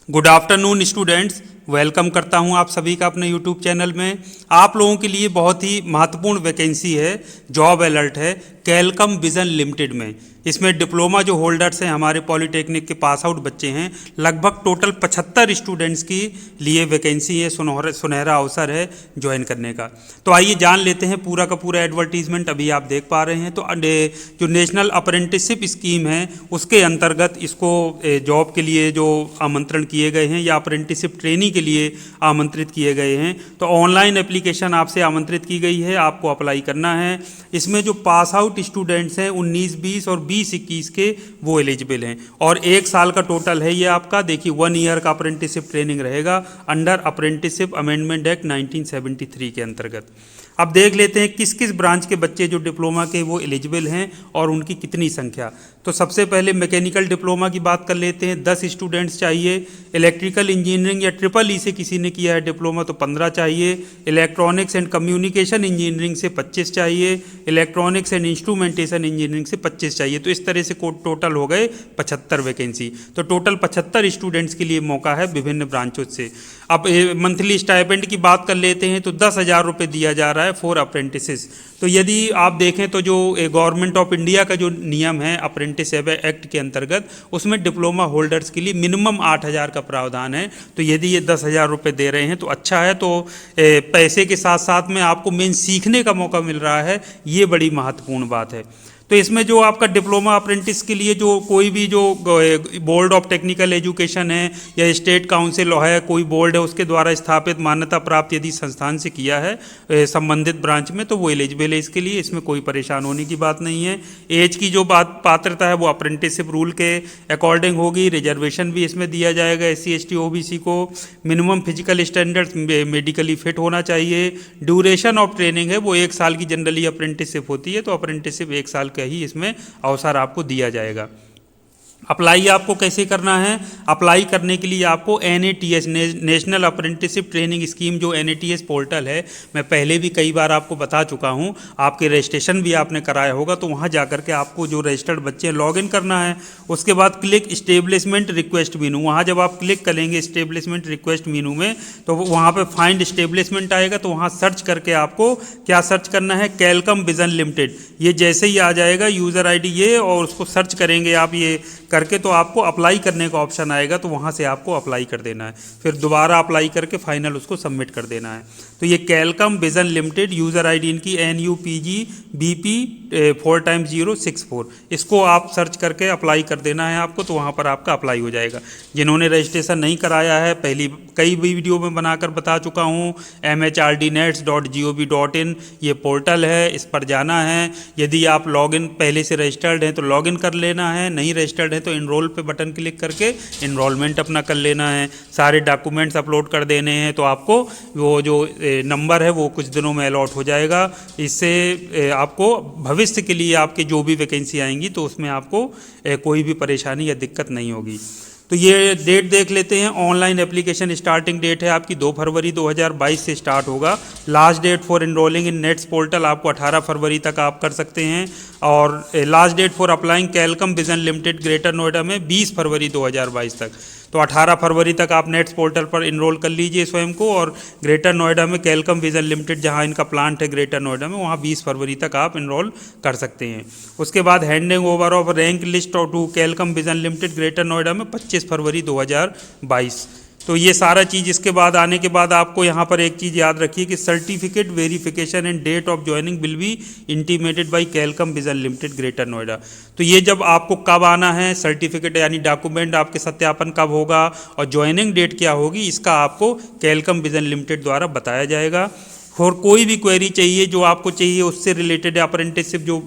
Good afternoon students, welcome करता हूं आप सभी का अपने यूट्यूब चैनल में। आप लोगों के लिए बहुत ही महत्वपूर्ण वैकेंसी है, जॉब अलर्ट है कैलकम विजन लिमिटेड में। इसमें डिप्लोमा जो होल्डर्स हैं, हमारे पॉलिटेक्निक के पास आउट बच्चे हैं, लगभग टोटल 75 स्टूडेंट्स की लिए वैकेंसी है। सुनहरा अवसर है ज्वाइन करने का। तो आइए जान लेते हैं पूरा का पूरा एडवर्टीजमेंट। अभी आप देख पा रहे हैं तो जो नेशनल अप्रेंटिसशिप स्कीम है उसके अंतर्गत इसको जॉब के लिए जो आमंत्रण किए गए हैं या अप्रेंटिसशिप ट्रेनिंग के लिए आमंत्रित किए गए हैं, तो ऑनलाइन एप्लीकेशन आपसे आमंत्रित की गई है, आपको अप्लाई करना है। इसमें जो पास आउट स्टूडेंट्स हैं 19-20 और 20-21 के वो एलिजिबल हैं और 1 साल का टोटल है ये आपका। देखिए 1 ईयर का अप्रेंटिसशिप ट्रेनिंग रहेगा अंडर अप्रेंटिसशिप अमेंडमेंट एक्ट 1973 के अंतर्गत। अब देख लेते हैं किस किस ब्रांच के बच्चे जो डिप्लोमा के वो एलिजिबल हैं और उनकी कितनी संख्या। तो सबसे पहले मैकेनिकल डिप्लोमा की बात कर लेते हैं, 10 स्टूडेंट्स चाहिए। इलेक्ट्रिकल इंजीनियरिंग या ट्रिपल ई से किसी ने किया है डिप्लोमा तो 15 चाहिए। इलेक्ट्रॉनिक्स एंड कम्युनिकेशन इंजीनियरिंग से 25 चाहिए। इलेक्ट्रॉनिक्स एंड इंस्ट्रूमेंटेशन इंजीनियरिंग से 25 चाहिए। तो इस तरह से टोटल हो गए 75 वैकेंसी। तो टोटल 75 स्टूडेंट्स के लिए मौका है विभिन्न ब्रांचों से। अब मंथली स्टाइपेंड की बात कर लेते हैं तो 10,000 रुपये दिया जा रहा है फॉर अप्रेंटिसेस। तो यदि आप देखें तो जो गवर्नमेंट ऑफ इंडिया का जो नियम है अप्रेंटिसशिप एक्ट के अंतर्गत, उसमें डिप्लोमा होल्डर्स के लिए मिनिमम 8,000 का प्रावधान है। तो यदि ये 10,000 रुपये दे रहे हैं तो अच्छा है। तो पैसे के साथ साथ में आपको मेन सीखने का मौका मिल रहा है, ये बड़ी महत्वपूर्ण बात है। तो इसमें जो आपका डिप्लोमा अप्रेंटिस के लिए जो कोई भी जो बोर्ड ऑफ टेक्निकल एजुकेशन है या स्टेट काउंसिल है, कोई बोर्ड है, उसके द्वारा स्थापित मान्यता प्राप्त यदि संस्थान से किया है संबंधित ब्रांच में, तो वो एलिजिबल है इसके लिए। इसमें कोई परेशान होने की बात नहीं है। एज की जो बात पात्रता है वो अप्रेंटिसशिप रूल के अकॉर्डिंग होगी। रिजर्वेशन भी इसमें दिया जाएगा SC ST OBC को। Minimum physical standards medically fit होना चाहिए। ड्यूरेशन ऑफ ट्रेनिंग है वो 1 साल की जनरली अप्रेंटिसशिप होती है, तो अप्रेंटिसशिप 1 साल का ही इसमें अवसर आपको दिया जाएगा। अप्लाई आपको कैसे करना है? अप्लाई करने के लिए आपको NATS national apprenticeship training scheme जो NATS पोर्टल है, मैं पहले भी कई बार आपको बता चुका हूं, आपके रजिस्ट्रेशन भी आपने कराया होगा। तो वहां जाकर के आपको जो रजिस्टर्ड बच्चे हैं लॉगिन करना है। उसके बाद क्लिक इस्टेब्लिशमेंट रिक्वेस्ट मीनू, वहां जब आप क्लिक करेंगे इस्टेब्लिशमेंट रिक्वेस्ट मीनू में तो वहां पे फाइंड इस्टेब्लिशमेंट आएगा। तो वहां सर्च करके आपको क्या सर्च करना है? कैलकम विजन लिमिटेड। ये जैसे ही आ जाएगा यूज़र ID ये, और उसको सर्च करेंगे आप ये करके तो आपको अप्लाई करने का ऑप्शन आएगा। तो वहाँ से आपको अप्लाई कर देना है, फिर दोबारा अप्लाई करके फाइनल उसको सबमिट कर देना है। तो ये कैलकम विजन लिमिटेड, यूज़र ID इनकी NUPGBP 4x064, इसको आप सर्च करके अप्लाई कर देना है आपको। तो वहाँ पर आपका अप्लाई हो जाएगा। जिन्होंने रजिस्ट्रेशन नहीं कराया है, पहली कई वीडियो में बनाकर बता चुका हूँ, mhrdnets.gov.in ये पोर्टल है, इस पर जाना है। यदि आप लॉगिन पहले से रजिस्टर्ड हैं तो लॉगिन कर लेना है, नहीं रजिस्टर्ड है तो इनरोल पे बटन क्लिक करके इनरोलमेंट अपना कर लेना है। सारे डॉक्यूमेंट्स अपलोड कर देने हैं तो आपको वो जो नंबर है वो कुछ दिनों में अलॉट हो जाएगा। इससे आपको भविष्य के लिए आपके जो भी वैकेंसी आएंगी तो उसमें आपको कोई भी परेशानी या दिक्कत नहीं होगी। तो ये डेट देख लेते हैं। ऑनलाइन एप्लीकेशन स्टार्टिंग डेट है आपकी 2 फरवरी 2022 से स्टार्ट होगा। Last date for enrolling in NATS portal आपको 18 फरवरी तक आप कर सकते हैं। और last date for applying Calcom Vision Limited Greater Noida में 20 फरवरी 2022 तक। तो 18 फरवरी तक आप नेट्स पोर्टल पर इनरोल कर लीजिए स्वयं को। और ग्रेटर नोएडा में कैलकम विजन लिमिटेड जहां इनका प्लांट है ग्रेटर नोएडा में, वहां 20 फरवरी तक आप इनरोल कर सकते हैं। उसके बाद handing over of rank list to Calcom Vision Limited Greater Noida में 25 फरवरी 2022। तो ये सारा चीज़ इसके बाद आने के बाद आपको यहाँ पर एक चीज़ याद रखिए कि certificate verification and date of joining will be intimated by Calcom Vision Limited Greater Noida. तो ये जब आपको कब आना है, सर्टिफिकेट यानी डॉक्यूमेंट आपके सत्यापन कब होगा और ज्वाइनिंग डेट क्या होगी, इसका आपको कैलकम विजन लिमिटेड द्वारा बताया जाएगा। और कोई भी क्वेरी चाहिए जो आपको चाहिए उससे रिलेटेड अप्रेंटिसशिप जो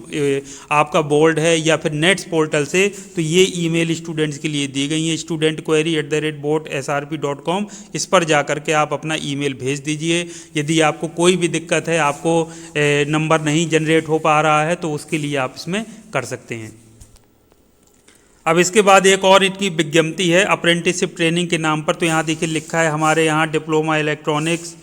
आपका बोर्ड है या फिर नेट्स पोर्टल से, तो ये ईमेल स्टूडेंट्स के लिए दी गई है, studentquery@board.srp.com। इस पर जा कर के आप अपना ईमेल भेज दीजिए। यदि आपको कोई भी दिक्कत है, आपको नंबर नहीं जनरेट हो पा रहा है, तो उसके लिए आप इसमें कर सकते हैं। अब इसके बाद एक और इनकी विज्ञप्ति है अप्रेंटिसशिप ट्रेनिंग के नाम पर। तो यहाँ देखिए लिखा है हमारे यहाँ डिप्लोमा इलेक्ट्रॉनिक्स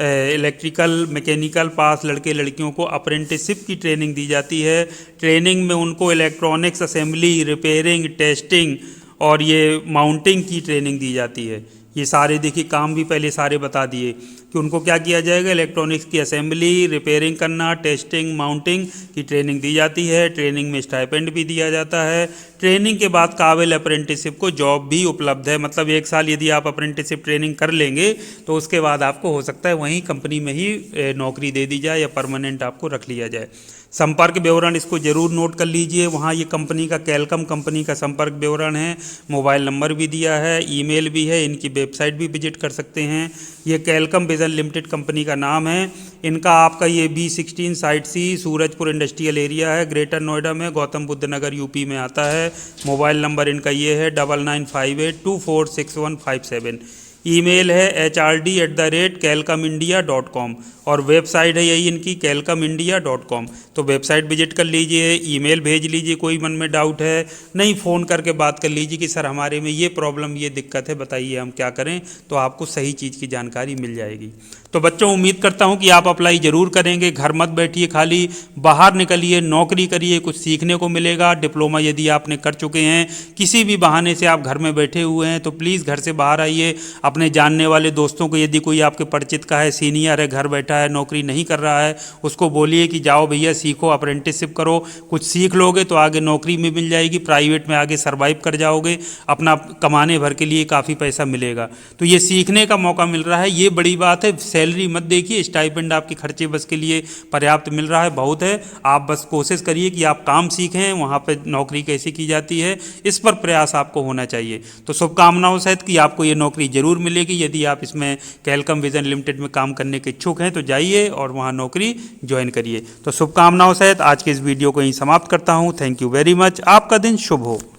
इलेक्ट्रिकल मैकेनिकल पास लड़के लड़कियों को अप्रेंटिसशिप की ट्रेनिंग दी जाती है। ट्रेनिंग में उनको इलेक्ट्रॉनिक्स असेंबली, रिपेयरिंग, टेस्टिंग और ये माउंटिंग की ट्रेनिंग दी जाती है। ये सारे देखिए काम भी पहले सारे बता दिए कि उनको क्या किया जाएगा, इलेक्ट्रॉनिक्स की असेंबली, रिपेयरिंग करना, टेस्टिंग, माउंटिंग की ट्रेनिंग दी जाती है। ट्रेनिंग में स्टाइपेंड भी दिया जाता है। ट्रेनिंग के बाद काबिल अप्रेंटिसशिप को जॉब भी उपलब्ध है, मतलब 1 साल यदि आप अप्रेंटिसशिप ट्रेनिंग कर लेंगे तो उसके बाद आपको हो सकता है वहीं कंपनी में ही नौकरी दे दी जाए या परमानेंट आपको रख लिया जाए। संपर्क विवरण इसको जरूर नोट कर लीजिए, वहाँ ये कंपनी का कैलकम कंपनी का संपर्क विवरण है, मोबाइल नंबर भी दिया है, ईमेल भी है, इनकी वेबसाइट भी विजिट कर सकते हैं। ये कैलकम विजन लिमिटेड कंपनी का नाम है। इनका आपका ये B16 साइट सी सूरजपुर इंडस्ट्रियल एरिया है, ग्रेटर नोएडा में, गौतम बुद्ध नगर यूपी में आता है। मोबाइल नंबर इनका ये है 9958246157। ईमेल है hrd@calcomindia.com और वेबसाइट है यही इनकी calcomindia.com। तो वेबसाइट विजिट कर लीजिए, ईमेल भेज लीजिए, कोई मन में डाउट है नहीं फ़ोन करके बात कर लीजिए कि सर हमारे में ये प्रॉब्लम, ये दिक्कत है, बताइए हम क्या करें, तो आपको सही चीज़ की जानकारी मिल जाएगी। तो बच्चों उम्मीद करता हूँ कि आप अप्लाई ज़रूर करेंगे, घर मत बैठिए खाली, बाहर निकलिए, नौकरी करिए, कुछ सीखने को मिलेगा। डिप्लोमा यदि आपने कर चुके हैं, किसी भी बहाने से आप घर में बैठे हुए हैं तो प्लीज़ घर से बाहर आइए। अपने जानने वाले दोस्तों को, यदि कोई आपके परिचित का है, सीनियर है, घर बैठा है, नौकरी नहीं कर रहा है, उसको बोलिए कि जाओ भैया सीखो, अप्रेंटिसशिप करो, कुछ सीख लोगे तो आगे नौकरी में मिल जाएगी, प्राइवेट में आगे सर्वाइव कर जाओगे, अपना कमाने भर के लिए काफ़ी पैसा मिलेगा। तो ये सीखने का मौका मिल रहा है, ये बड़ी बात है। सैलरी मत देखिए, स्टाइपेंड आपके खर्चे बस के लिए पर्याप्त मिल रहा है, बहुत है। आप बस कोशिश करिए कि आप काम सीखें, वहाँ पर नौकरी कैसे की जाती है, इस पर प्रयास आपको होना चाहिए। तो शुभकामनाओं सहित कि आपको ये नौकरी जरूर मिलेगी। यदि आप इसमें कैलकम विजन लिमिटेड में काम करने के इच्छुक हैं तो जाइए और वहाँ नौकरी ज्वाइन करिए। तो शुभकामनाओं सहित आज के इस वीडियो को यहीं समाप्त करता हूँ। Thank you very much. आपका दिन शुभ हो।